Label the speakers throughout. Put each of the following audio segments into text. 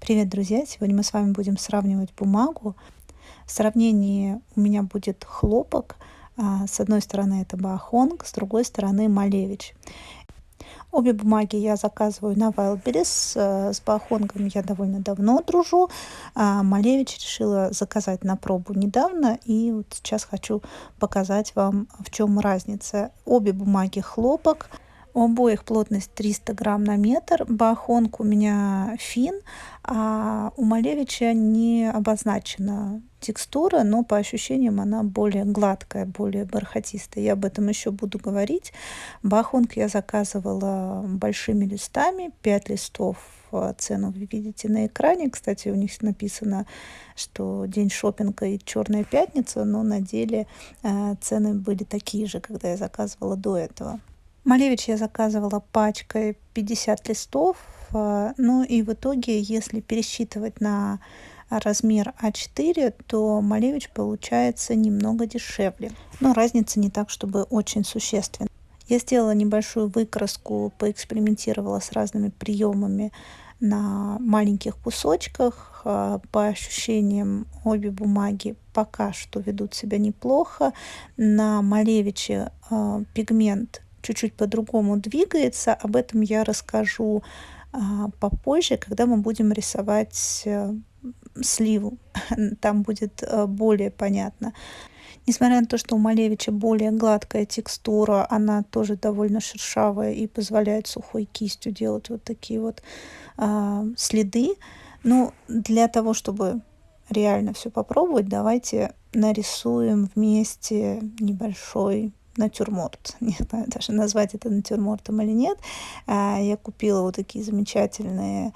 Speaker 1: Привет, друзья! Сегодня мы с вами будем сравнивать бумагу. В сравнении у меня будет хлопок. С одной стороны это Баахонг, с другой стороны Малевич. Обе бумаги я заказываю на Wildberries. С Баахонгом я довольно давно дружу. Малевич решила заказать на пробу недавно. И вот сейчас хочу показать вам, в чем разница. Обе бумаги хлопок. У обоих плотность 300 грамм на метр. Баахонг у меня фин, а у Малевича не обозначена текстура, но по ощущениям она более гладкая, более бархатистая. Я об этом еще буду говорить. Баахонг я заказывала большими листами, 5 листов. Цену вы видите на экране. Кстати, у них написано, что день шопинга и черная пятница, но на деле цены были такие же, когда я заказывала до этого. Малевич я заказывала пачкой 50 листов. Ну и в итоге, если пересчитывать на размер А4, то Малевич получается немного дешевле. Но разница не так, чтобы очень существенна. Я сделала небольшую выкраску, поэкспериментировала с разными приемами на маленьких кусочках. По ощущениям, обе бумаги пока что ведут себя неплохо. На Малевиче пигмент чуть-чуть по-другому двигается. Об этом я расскажу попозже, когда мы будем рисовать сливу. Там будет более понятно. Несмотря на то, что у Малевича более гладкая текстура, она тоже довольно шершавая и позволяет сухой кистью делать вот такие вот следы. Но для того, чтобы реально все попробовать, давайте нарисуем вместе небольшой натюрморт. Не знаю даже, назвать это натюрмортом или нет. Я купила вот такие замечательные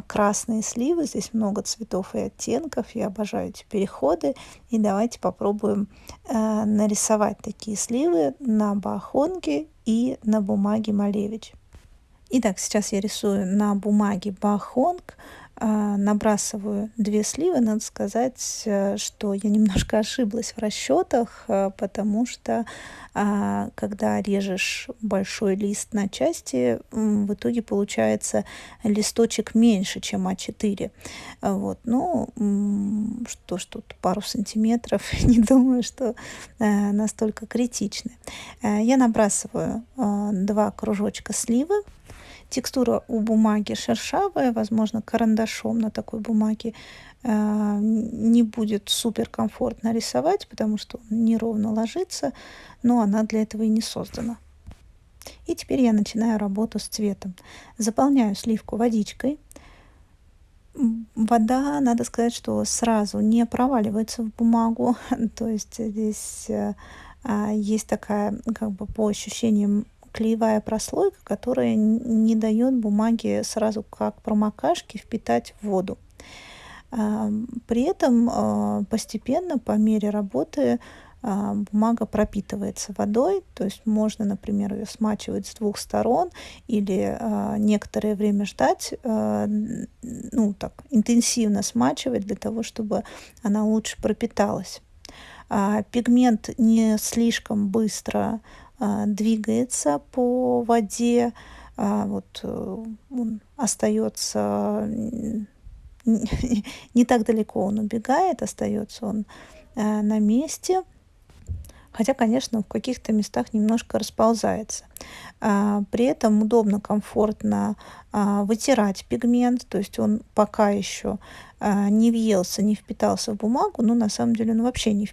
Speaker 1: красные сливы. Здесь много цветов и оттенков. Я обожаю эти переходы. И давайте попробуем нарисовать такие сливы на Баахонге и на бумаге Малевич. Итак, сейчас я рисую на бумаге Баахонг. Набрасываю 2 сливы. Надо сказать, что я немножко ошиблась в расчетах, потому что когда режешь большой лист на части, в итоге получается листочек меньше, чем А4. Вот. Ну, что ж тут, пару сантиметров, не думаю, что настолько критично. Я набрасываю 2 кружочка сливы. Текстура у бумаги шершавая, возможно, карандашом на такой бумаге не будет супер комфортно рисовать, потому что он неровно ложится, но она для этого и не создана. И теперь я начинаю работу с цветом. Заполняю сливку водичкой. Вода, надо сказать, что сразу не проваливается в бумагу, то есть здесь есть такая, как бы по ощущениям, клеевая прослойка, которая не дает бумаге сразу как промокашки впитать воду. При этом постепенно, по мере работы, бумага пропитывается водой, то есть можно, например, ее смачивать с 2 сторон или некоторое время ждать, ну так, интенсивно смачивать для того, чтобы она лучше пропиталась. Пигмент не слишком быстро двигается по воде, вот он остается не так далеко, он убегает, остается он на месте. Хотя, конечно, в каких-то местах немножко расползается. При этом удобно, комфортно вытирать пигмент, то есть он пока еще не въелся, не впитался в бумагу, но на самом деле он вообще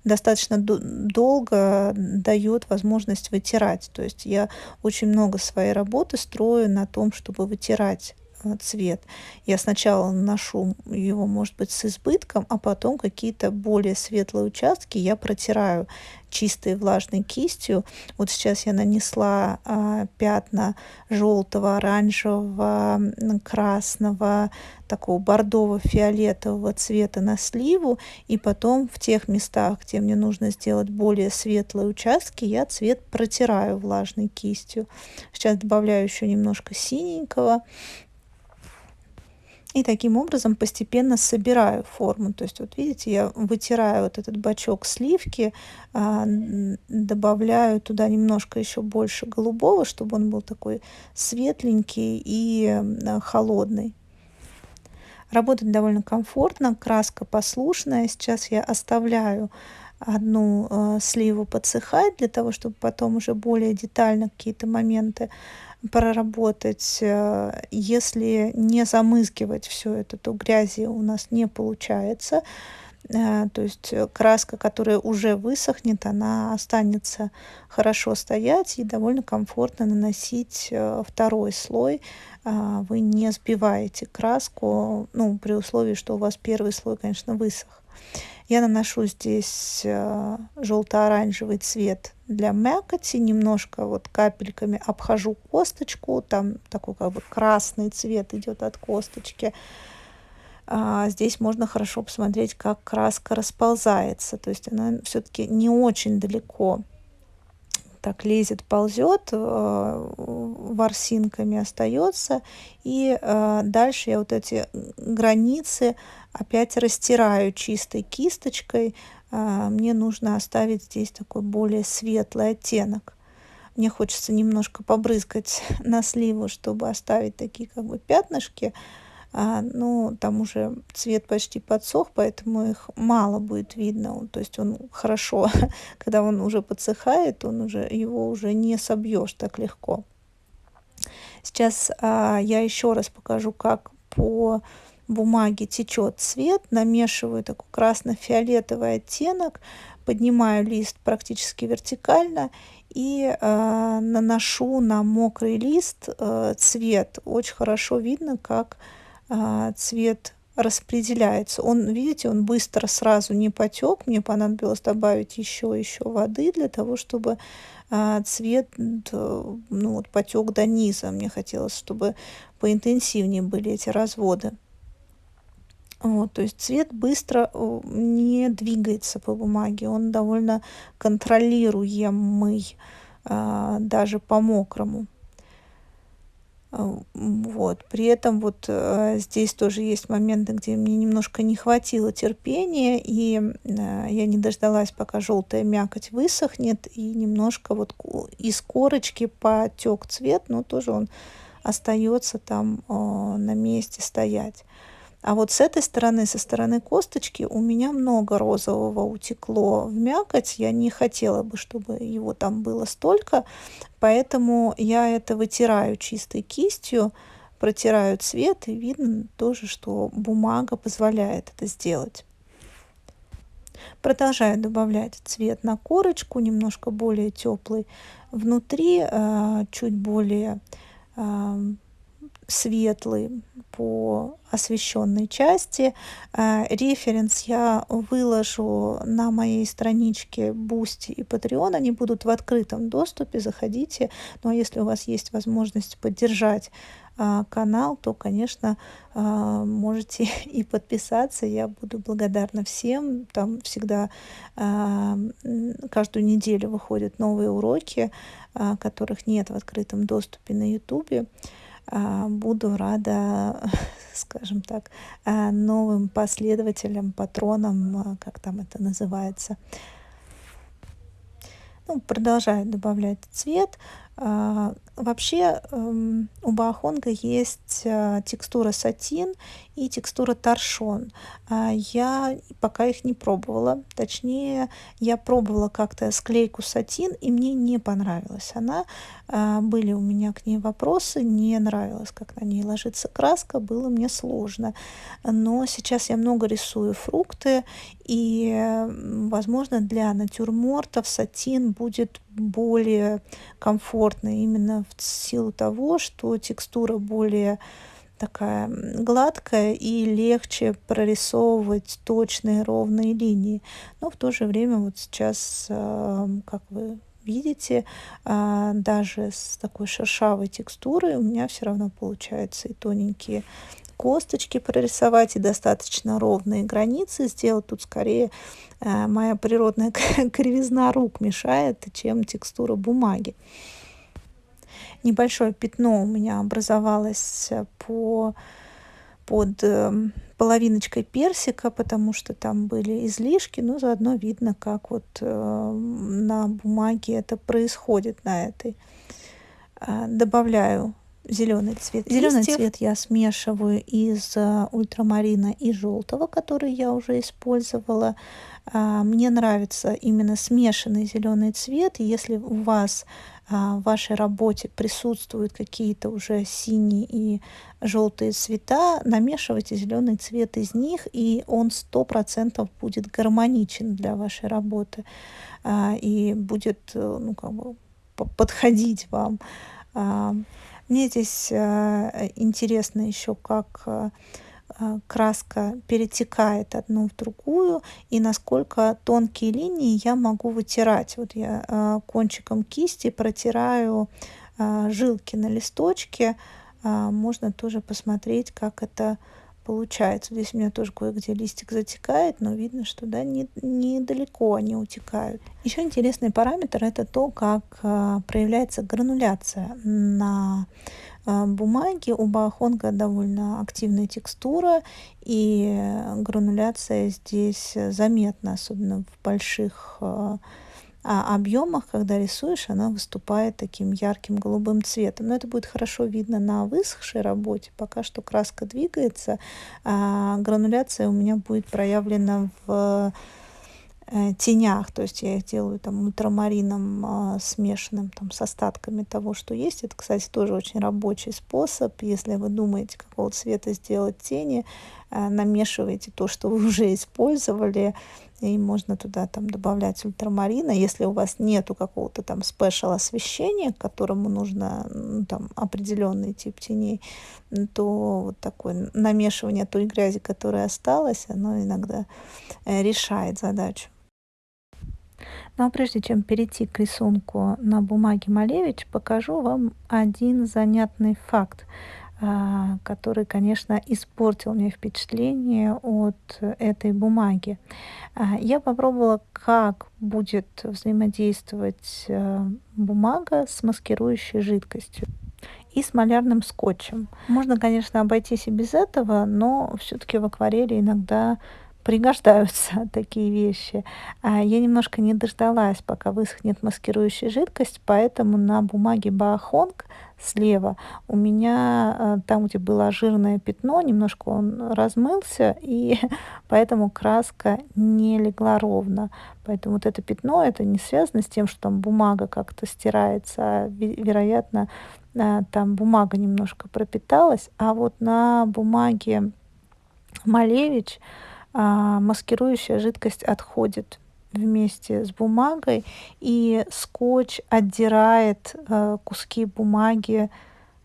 Speaker 1: достаточно долго дает возможность вытирать. То есть я очень много своей работы строю на том, чтобы вытирать цвет. Я сначала наношу его, может быть, с избытком, а потом какие-то более светлые участки я протираю чистой влажной кистью. Вот сейчас я нанесла пятна желтого, оранжевого, красного, такого бордово-фиолетового цвета на сливу, и потом в тех местах, где мне нужно сделать более светлые участки, я цвет протираю влажной кистью. Сейчас добавляю еще немножко синенького. И таким образом постепенно собираю форму. То есть вот видите, я вытираю вот этот бачок сливки, добавляю туда немножко еще больше голубого, чтобы он был такой светленький и холодный. Работать довольно комфортно, краска послушная. Сейчас я оставляю одну сливу подсыхать для того, чтобы потом уже более детально какие-то моменты проработать. Если не замызгивать все это, то грязи у нас не получается. То есть краска, которая уже высохнет, она останется хорошо стоять и довольно комфортно наносить второй слой. Вы не сбиваете краску, ну, при условии, что у вас первый слой, конечно, высох. Я наношу здесь желто-оранжевый цвет для мякоти, немножко вот капельками обхожу косточку, там такой как бы красный цвет идет от косточки. Здесь можно хорошо посмотреть, как краска расползается, то есть она все-таки не очень далеко так лезет, ползет, ворсинками остается. И дальше я вот эти границы опять растираю чистой кисточкой. Мне нужно оставить здесь такой более светлый оттенок. Мне хочется немножко побрызгать на сливу, чтобы оставить такие как бы пятнышки. Ну, там уже цвет почти подсох, поэтому их мало будет видно. То есть он хорошо, когда он уже подсыхает, его уже не собьешь так легко. Сейчас я еще раз покажу, как по бумаге течет цвет. Намешиваю такой красно-фиолетовый оттенок, поднимаю лист практически вертикально и наношу на мокрый лист цвет. Очень хорошо видно, как цвет распределяется. Видите, он быстро сразу не потек. Мне понадобилось добавить еще воды для того, чтобы цвет вот, потек до низа. Мне хотелось, чтобы поинтенсивнее были эти разводы. Вот, то есть цвет быстро не двигается по бумаге, он довольно контролируемый, даже по мокрому. Вот. При этом вот здесь тоже есть моменты, где мне немножко не хватило терпения, и я не дождалась, пока желтая мякоть высохнет, и немножко вот из корочки потек цвет, но тоже он остается там на месте стоять. А вот с этой стороны, со стороны косточки, у меня много розового утекло в мякоть. Я не хотела бы, чтобы его там было столько, поэтому я это вытираю чистой кистью, протираю цвет, и видно тоже, что бумага позволяет это сделать. Продолжаю добавлять цвет на корочку, немножко более теплый внутри, чуть более светлый по освещенной части. Референс я выложу на моей страничке Boosty и Patreon. Они будут в открытом доступе. Заходите. Ну а если у вас есть возможность поддержать канал, то, конечно, можете и подписаться. Я буду благодарна всем. Там всегда каждую неделю выходят новые уроки, которых нет в открытом доступе на YouTube. Буду рада, скажем так, новым последователям, патронам, как там это называется. Ну, продолжаю добавлять цвет. Вообще у Баохонга есть текстура сатин и текстура торшон. Я пока их не пробовала. Точнее, я пробовала как-то склейку сатин, и мне не понравилась она. Были у меня к ней вопросы, не нравилось, как на ней ложится краска, было мне сложно. Но сейчас я много рисую фрукты, и, возможно, для натюрмортов сатин будет более комфортный именно в силу того, что текстура более такая гладкая и легче прорисовывать точные ровные линии. Но в то же время вот сейчас, как вы видите, даже с такой шершавой текстурой у меня все равно получается и тоненькие косточки прорисовать, и достаточно ровные границы сделать. Тут скорее моя природная кривизна рук мешает, чем текстура бумаги. Небольшое пятно у меня образовалось по под половиночкой персика, потому что там были излишки, но заодно видно, как вот на бумаге это происходит на этой. Добавляю зеленый цвет. Зеленый цвет я смешиваю из ультрамарина и желтого, который я уже использовала. Мне нравится именно смешанный зеленый цвет. Если у вас в вашей работе присутствуют какие-то уже синие и желтые цвета, намешивайте зеленый цвет из них, и он 100% будет гармоничен для вашей работы и будет подходить вам. Мне здесь интересно еще, как краска перетекает одну в другую и насколько тонкие линии я могу вытирать. Вот я кончиком кисти протираю жилки на листочке. Можно тоже посмотреть, как это получается. Здесь у меня тоже кое-где листик затекает, но видно, что недалеко они утекают. Еще интересный параметр — это то, как проявляется грануляция на бумаге. У Баохонга довольно активная текстура, и грануляция здесь заметна, особенно в больших объемах, когда рисуешь, она выступает таким ярким голубым цветом. Но это будет хорошо видно на высохшей работе. Пока что краска двигается, грануляция у меня будет проявлена в тенях, то есть я их делаю там ультрамарином смешанным там с остатками того, что есть. Это, кстати, тоже очень рабочий способ. Если вы думаете, какого цвета сделать тени, намешивайте то, что вы уже использовали, и можно туда там добавлять ультрамарина. Если у вас нету какого-то там спешл освещения, к которому нужно там определенный тип теней, то вот такое намешивание той грязи, которая осталась, оно иногда решает задачу. Ну а прежде чем перейти к рисунку на бумаге Малевич, покажу вам один занятный факт, который, конечно, испортил мне впечатление от этой бумаги. Я попробовала, как будет взаимодействовать бумага с маскирующей жидкостью и с малярным скотчем. Можно, конечно, обойтись и без этого, но все-таки в акварели иногда пригождаются такие вещи. Я немножко не дождалась, пока высохнет маскирующая жидкость, поэтому на бумаге Баохонг слева у меня там, где было жирное пятно, немножко он размылся, и поэтому краска не легла ровно. Поэтому вот это пятно, это не связано с тем, что там бумага как-то стирается, а вероятно, там бумага немножко пропиталась, а вот на бумаге Малевич маскирующая жидкость отходит вместе с бумагой, и скотч отдирает куски бумаги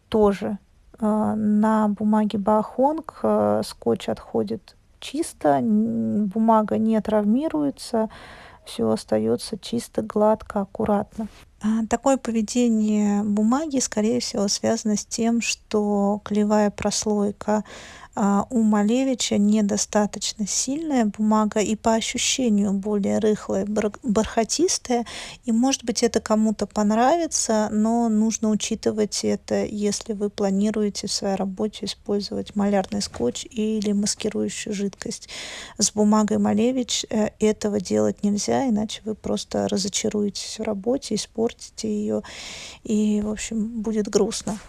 Speaker 1: тоже. На бумаге Баохонг скотч отходит чисто, бумага не травмируется, все остается чисто, гладко, аккуратно. Такое поведение бумаги, скорее всего, связано с тем, что клеевая прослойка у Малевича недостаточно сильная бумага и по ощущению более рыхлая, бархатистая. И, может быть, это кому-то понравится, но нужно учитывать это, если вы планируете в своей работе использовать малярный скотч или маскирующую жидкость. С бумагой Малевич этого делать нельзя, иначе вы просто разочаруетесь в работе, испортите ее, и, в общем, будет грустно.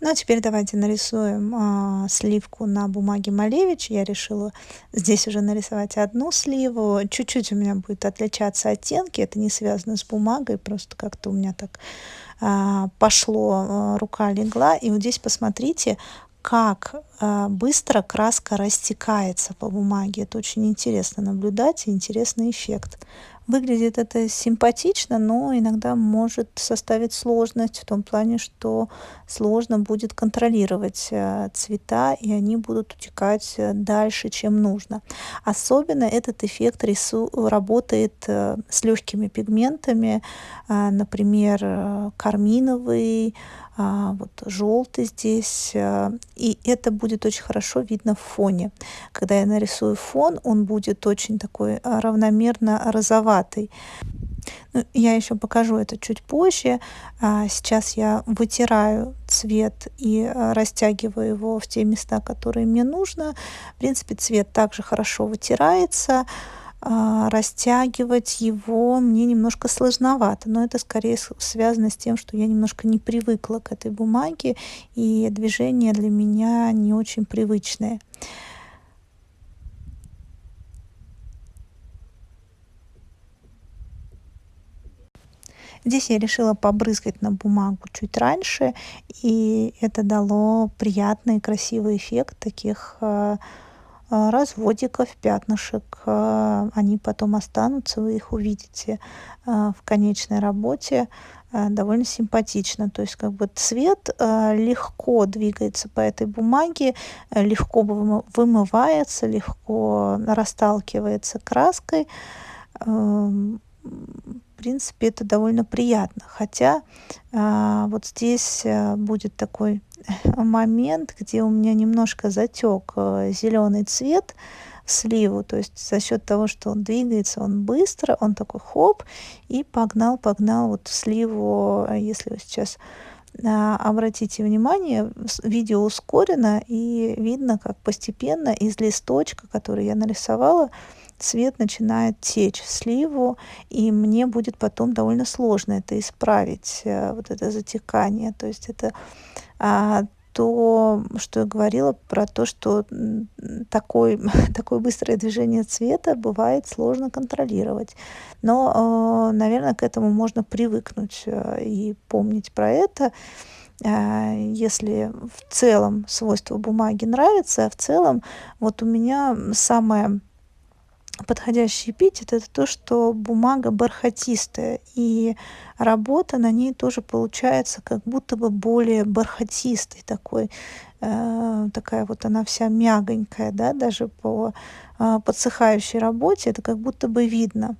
Speaker 1: Ну а теперь давайте нарисуем сливку на бумаге Малевич. Я решила здесь уже нарисовать одну сливу. Чуть-чуть у меня будет отличаться оттенки. Это не связано с бумагой, просто как-то у меня так пошло, рука легла. И вот здесь посмотрите, как быстро краска растекается по бумаге. Это очень интересно наблюдать, и интересный эффект. Выглядит это симпатично, но иногда может составить сложность в том плане, что сложно будет контролировать цвета, и они будут утекать дальше, чем нужно. Особенно этот эффект работает с легкими пигментами, например, карминовый, вот желтый здесь, и это будет очень хорошо видно в фоне. Когда я нарисую фон, он будет очень такой равномерно розоватый. Ну, я еще покажу это чуть позже. Сейчас я вытираю цвет и растягиваю его в те места, которые мне нужно. В принципе, цвет также хорошо вытирается. Растягивать его мне немножко сложновато, но это скорее связано с тем, что я немножко не привыкла к этой бумаге, и движения для меня не очень привычные. Здесь я решила побрызгать на бумагу чуть раньше, и это дало приятный красивый эффект таких разводиков, пятнышек. Они потом останутся, вы их увидите в конечной работе. Довольно симпатично. То есть как бы цвет легко двигается по этой бумаге, легко вымывается, легко расталкивается краской. В принципе, это довольно приятно. Хотя вот здесь будет такой момент, где у меня немножко затек зеленый цвет в сливу. То есть за счет того, что он двигается, он быстро, он такой хоп, и погнал вот в сливу. Если вы сейчас обратите внимание, видео ускорено, и видно, как постепенно из листочка, который я нарисовала, цвет начинает течь в сливу, и мне будет потом довольно сложно это исправить, вот это затекание. То есть это то, что я говорила про то, что такое быстрое движение цвета бывает сложно контролировать. Но, наверное, к этому можно привыкнуть и помнить про это. Если в целом свойства бумаги нравятся, а в целом вот у меня самое подходящий эпитет — это то, что бумага бархатистая, и работа на ней тоже получается как будто бы более бархатистой такой. Такая вот она вся мягонькая, да, даже по подсыхающей работе это как будто бы видно.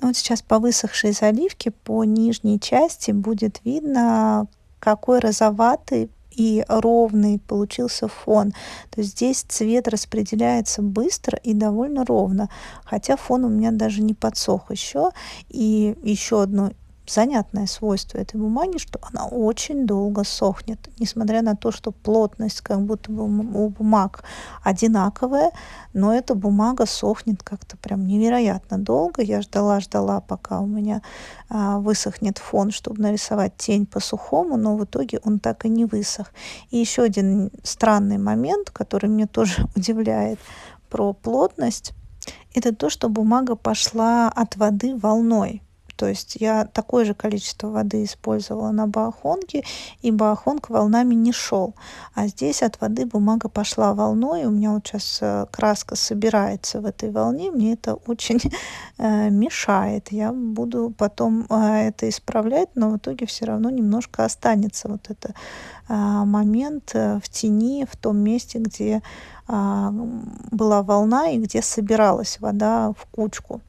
Speaker 1: Вот сейчас по высохшей заливке по нижней части будет видно, какой розоватый и ровный получился фон. То есть здесь цвет распределяется быстро и довольно ровно, хотя фон у меня даже не подсох еще. И еще одно занятное свойство этой бумаги, что она очень долго сохнет, несмотря на то, что плотность как будто бы у бумаг одинаковая, но эта бумага сохнет как-то прям невероятно долго. Я ждала, пока у меня высохнет фон, чтобы нарисовать тень по сухому, но в итоге он так и не высох. И еще один странный момент, который меня тоже удивляет про плотность, это то, что бумага пошла от воды волной. То есть я такое же количество воды использовала на баохонке, и баохонг волнами не шел. А здесь от воды бумага пошла волной. У меня вот сейчас краска собирается в этой волне. Мне это очень мешает. Я буду потом это исправлять, но в итоге все равно немножко останется вот это момент в тени, в том месте, где была волна и где собиралась вода в кучку.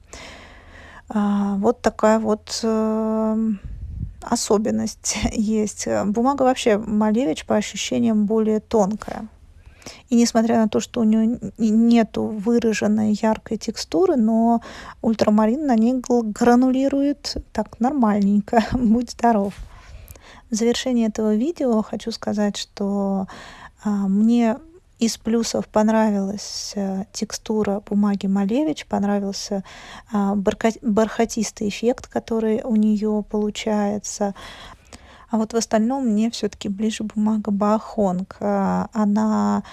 Speaker 1: Вот такая вот особенность есть. Бумага вообще Малевич по ощущениям более тонкая. И несмотря на то, что у нее нету выраженной яркой текстуры, но ультрамарин на ней гранулирует так нормальненько. Будь здоров. В завершении этого видео хочу сказать, что мне из плюсов понравилась текстура бумаги Малевич, понравился бархатистый эффект, который у нее получается. А вот в остальном мне все-таки ближе бумага Баохонг. Она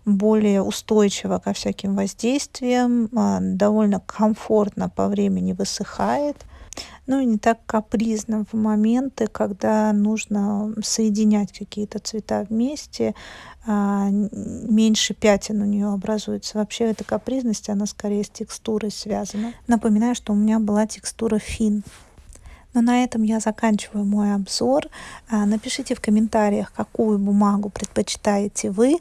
Speaker 1: более устойчива ко всяким воздействиям, довольно комфортно по времени высыхает. Ну и не так капризно в моменты, когда нужно соединять какие-то цвета вместе, меньше пятен у нее образуется. Вообще эта капризность, она скорее с текстурой связана. Напоминаю, что у меня была текстура фин. Но на этом я заканчиваю мой обзор. Напишите в комментариях, какую бумагу предпочитаете вы.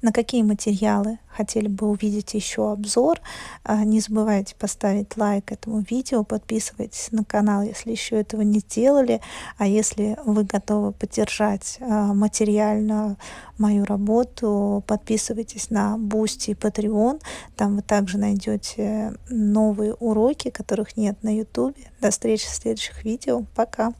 Speaker 1: на какие материалы хотели бы увидеть еще обзор. Не забывайте поставить лайк этому видео, подписывайтесь на канал, если еще этого не сделали. А если вы готовы поддержать материально мою работу, подписывайтесь на Boosty и Patreon. Там вы также найдете новые уроки, которых нет на YouTube. До встречи в следующих видео. Пока!